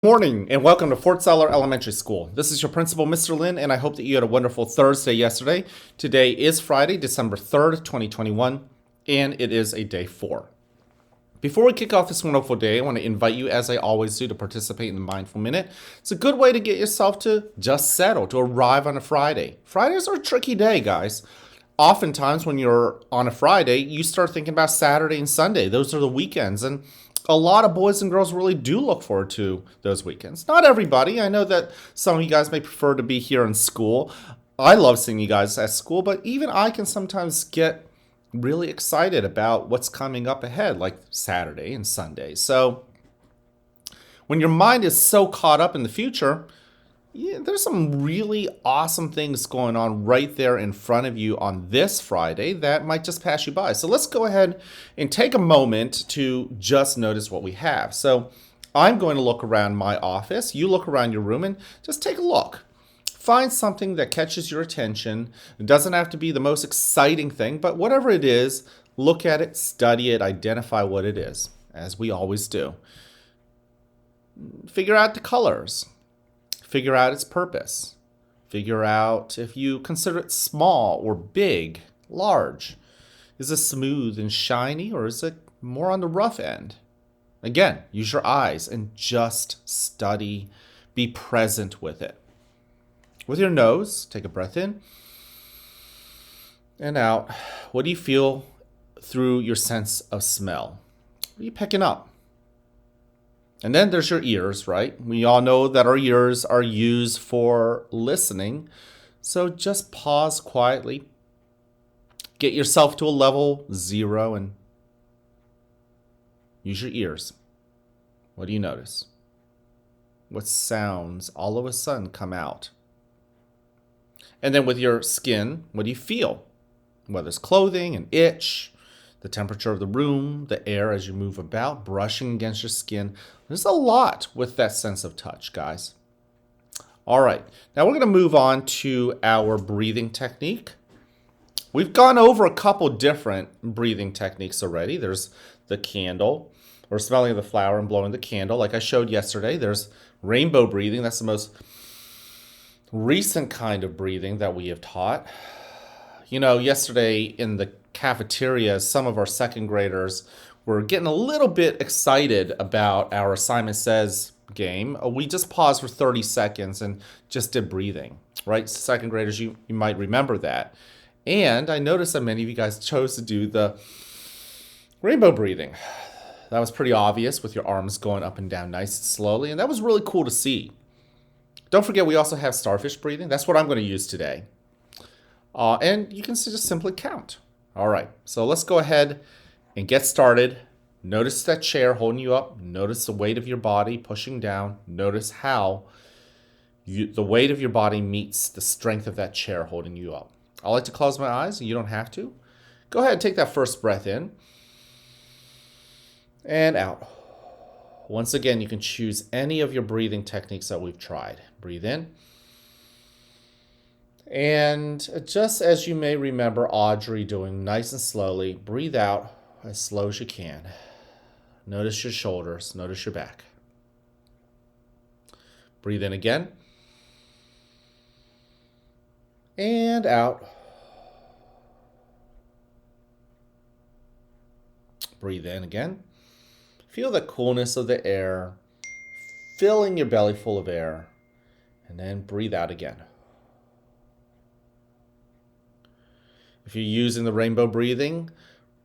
Morning and welcome to Fort Zeller Elementary School. This is your principal, Mr. Lin, and I hope that you had a wonderful Thursday yesterday. Today is Friday, December 3rd, 2021, and it is a day 4. Before we kick off this wonderful day, I want to invite you, as I always do, to participate in the Mindful Minute. It's a good way to get yourself to just settle, to arrive on a Friday. Fridays are a tricky day, guys. Oftentimes when you're on a Friday, you start thinking about Saturday and Sunday. Those are the weekends, and a lot of boys and girls really do look forward to those weekends. Not everybody. I know that some of you guys may prefer to be here in school. I love seeing you guys at school, but even I can sometimes get really excited about what's coming up ahead, like Saturday and Sunday. So when your mind is so caught up in the future, there's some really awesome things going on right there in front of you on this Friday that might just pass you by. So let's go ahead and take a moment to just notice what we have. So I'm going to look around my office. You look around your room and just take a look. Find something that catches your attention. It doesn't have to be the most exciting thing, but whatever it is, look at it, study it, identify what it is, as we always do. Figure out the colors. Figure out its purpose. Figure out if you consider it small or big, large. Is it smooth and shiny, or is it more on the rough end? Again, use your eyes and just study. Be present with it. With your nose, take a breath in and out. What do you feel through your sense of smell? What are you picking up? And then there's your ears, right? We all know that our ears are used for listening. So just pause quietly. Get yourself to a level 0 and use your ears. What do you notice? What sounds all of a sudden come out? And then with your skin, what do you feel? Whether it's clothing, an itch, the temperature of the room, the air as you move about, brushing against your skin. There's a lot with that sense of touch, guys. All right, now we're going to move on to our breathing technique. We've gone over a couple different breathing techniques already. There's the candle, or smelling the flower and blowing the candle, like I showed yesterday. There's rainbow breathing. That's the most recent kind of breathing that we have taught. You know, yesterday in the cafeteria, some of our second graders were getting a little bit excited about our Assignment Says game. We just paused for 30 seconds and just did breathing, right? Second graders, you might remember that. And I noticed that many of you guys chose to do the rainbow breathing. That was pretty obvious with your arms going up and down nice and slowly, and that was really cool to see. Don't forget, we also have starfish breathing. That's what I'm going to use today. And you can just simply count. All right, so let's go ahead and get started. Notice that chair holding you up. Notice the weight of your body pushing down. Notice how the weight of your body meets the strength of that chair holding you up. I like to close my eyes, and you don't have to. Go ahead and take that first breath in and out. Once again, you can choose any of your breathing techniques that we've tried. Breathe in. And just as you may remember Audrey doing nice and slowly, breathe out as slow as you can. Notice your shoulders, notice your back. Breathe in again. And out. Breathe in again. Feel the coolness of the air, filling your belly full of air, and then breathe out again. If you're using the rainbow breathing,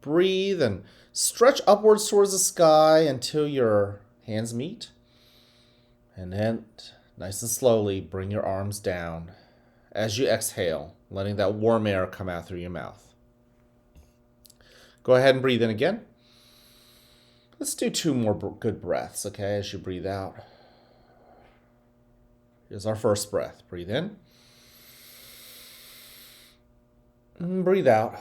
breathe and stretch upwards towards the sky until your hands meet. And then, nice and slowly, bring your arms down as you exhale, letting that warm air come out through your mouth. Go ahead and breathe in again. Let's do 2 more good breaths, okay, as you breathe out. Here's our first breath. Breathe in. And breathe out.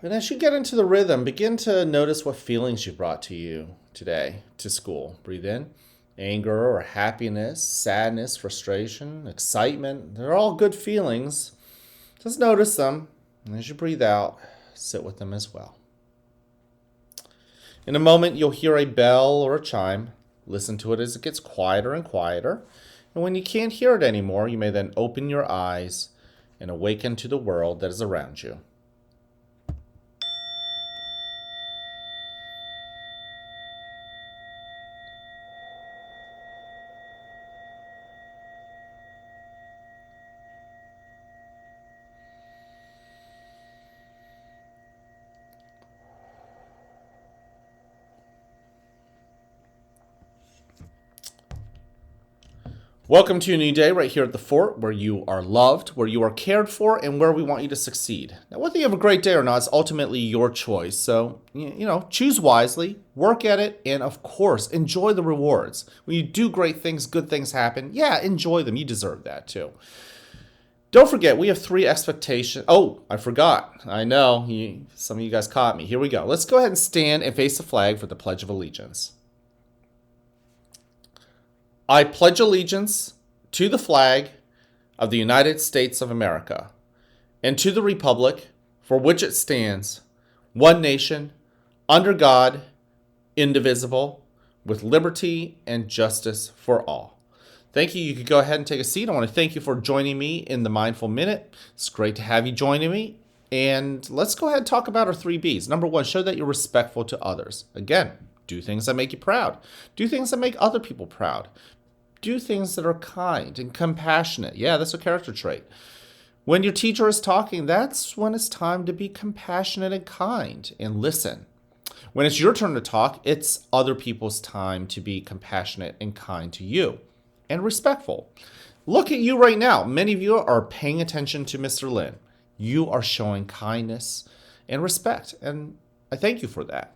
And as you get into the rhythm, begin to notice what feelings you brought to you today to school. Breathe in. Anger or happiness, sadness, frustration, excitement. They're all good feelings. Just notice them. And as you breathe out, sit with them as well. In a moment, you'll hear a bell or a chime. Listen to it as it gets quieter and quieter. And when you can't hear it anymore, you may then open your eyes and awaken to the world that is around you. Welcome to a new day right here at the fort, where you are loved, where you are cared for, and where we want you to succeed. Now, whether you have a great day or not is ultimately your choice. So, choose wisely, work at it, and of course, enjoy the rewards. When you do great things, good things happen. Yeah, enjoy them. You deserve that too. Don't forget, we have 3 expectations. Oh, I forgot. I know. Some of you guys caught me. Here we go. Let's go ahead and stand and face the flag for the Pledge of Allegiance. I pledge allegiance to the flag of the United States of America and to the republic for which it stands, one nation, under God, indivisible, with liberty and justice for all. Thank you. You could go ahead and take a seat. I want to thank you for joining me in the Mindful Minute. It's great to have you joining me. And let's go ahead and talk about our 3 B's. Number 1, show that you're respectful to others. Again, do things that make you proud. Do things that make other people proud. Do things that are kind and compassionate. Yeah, that's a character trait. When your teacher is talking, that's when it's time to be compassionate and kind and listen. When it's your turn to talk, it's other people's time to be compassionate and kind to you and respectful. Look at you right now. Many of you are paying attention to Mr. Lin. You are showing kindness and respect, and I thank you for that.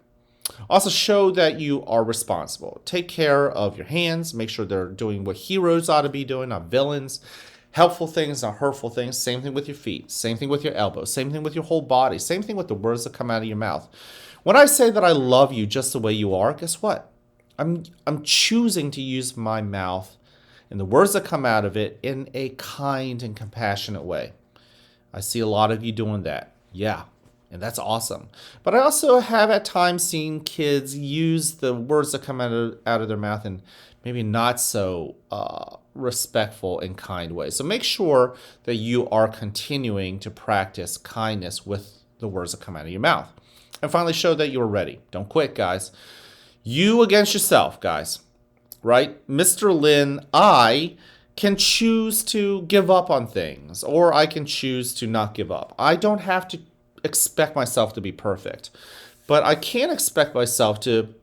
Also, show that you are responsible. Take care of your hands. Make sure they're doing what heroes ought to be doing, not villains. Helpful things, not hurtful things. Same thing with your feet. Same thing with your elbows. Same thing with your whole body. Same thing with the words that come out of your mouth. When I say that I love you just the way you are, guess what? I'm choosing to use my mouth and the words that come out of it in a kind and compassionate way. I see a lot of you doing that. Yeah. And that's awesome. But I also have at times seen kids use the words that come out of their mouth in maybe not so respectful and kind ways. So make sure that you are continuing to practice kindness with the words that come out of your mouth. And finally, show that you are ready. Don't quit, guys. You against yourself, guys. Right? Mr. Lin, I can choose to give up on things, or I can choose to not give up. I don't have to expect myself to be perfect, but I can't expect myself to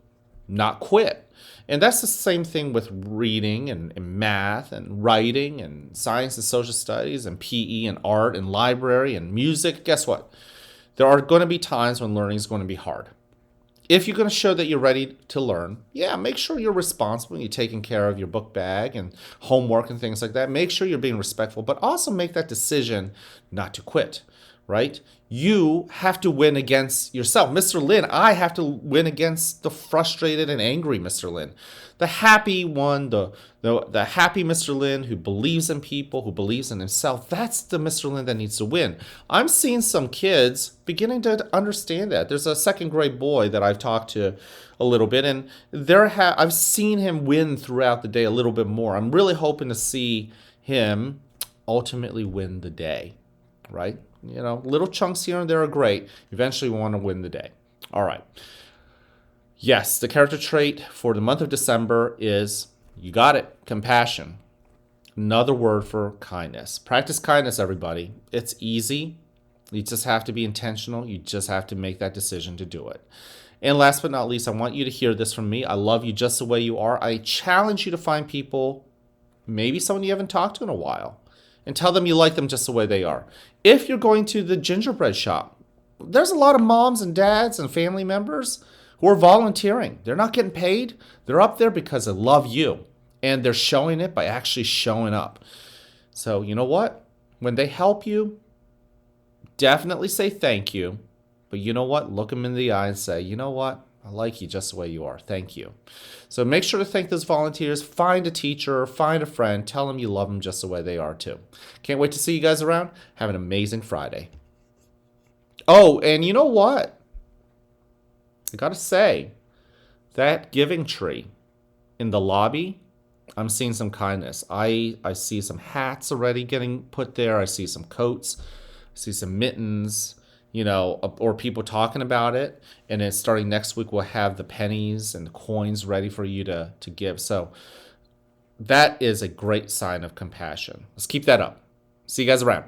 not quit. And that's the same thing with reading and math and writing and science and social studies and PE and art and library and music. Guess what? There are going to be times when learning is going to be hard. If you're going to show that you're ready to learn, yeah, make sure you're responsible and you're taking care of your book bag and homework and things like that. Make sure you're being respectful, but also make that decision not to quit. Right? You have to win against yourself. Mr. Lin, I have to win against the frustrated and angry Mr. Lin. The happy one, the happy Mr. Lin who believes in people, who believes in himself. That's the Mr. Lin that needs to win. I'm seeing some kids beginning to understand that. There's a 2nd grade boy that I've talked to a little bit, and I've seen him win throughout the day a little bit more. I'm really hoping to see him ultimately win the day, right? Little chunks here and there are great. Eventually, we want to win the day. All right. Yes, the character trait for the month of December is, you got it, compassion. Another word for kindness. Practice kindness, everybody. It's easy. You just have to be intentional. You just have to make that decision to do it. And last but not least, I want you to hear this from me. I love you just the way you are. I challenge you to find people, maybe someone you haven't talked to in a while, and tell them you like them just the way they are. If you're going to the gingerbread shop, there's a lot of moms and dads and family members who are volunteering. They're not getting paid. They're up there because they love you, and they're showing it by actually showing up. So you know what? When they help you, definitely say thank you. But you know what? Look them in the eye and say, you know what? I like you just the way you are. Thank you. So make sure to thank those volunteers. Find a teacher, find a friend. Tell them you love them just the way they are too. Can't wait to see you guys around. Have an amazing Friday. Oh, and you know what? I got to say, that giving tree in the lobby, I'm seeing some kindness. I see some hats already getting put there. I see some coats. I see some mittens, or people talking about it. And then starting next week, we'll have the pennies and the coins ready for you to give. So that is a great sign of compassion. Let's keep that up. See you guys around.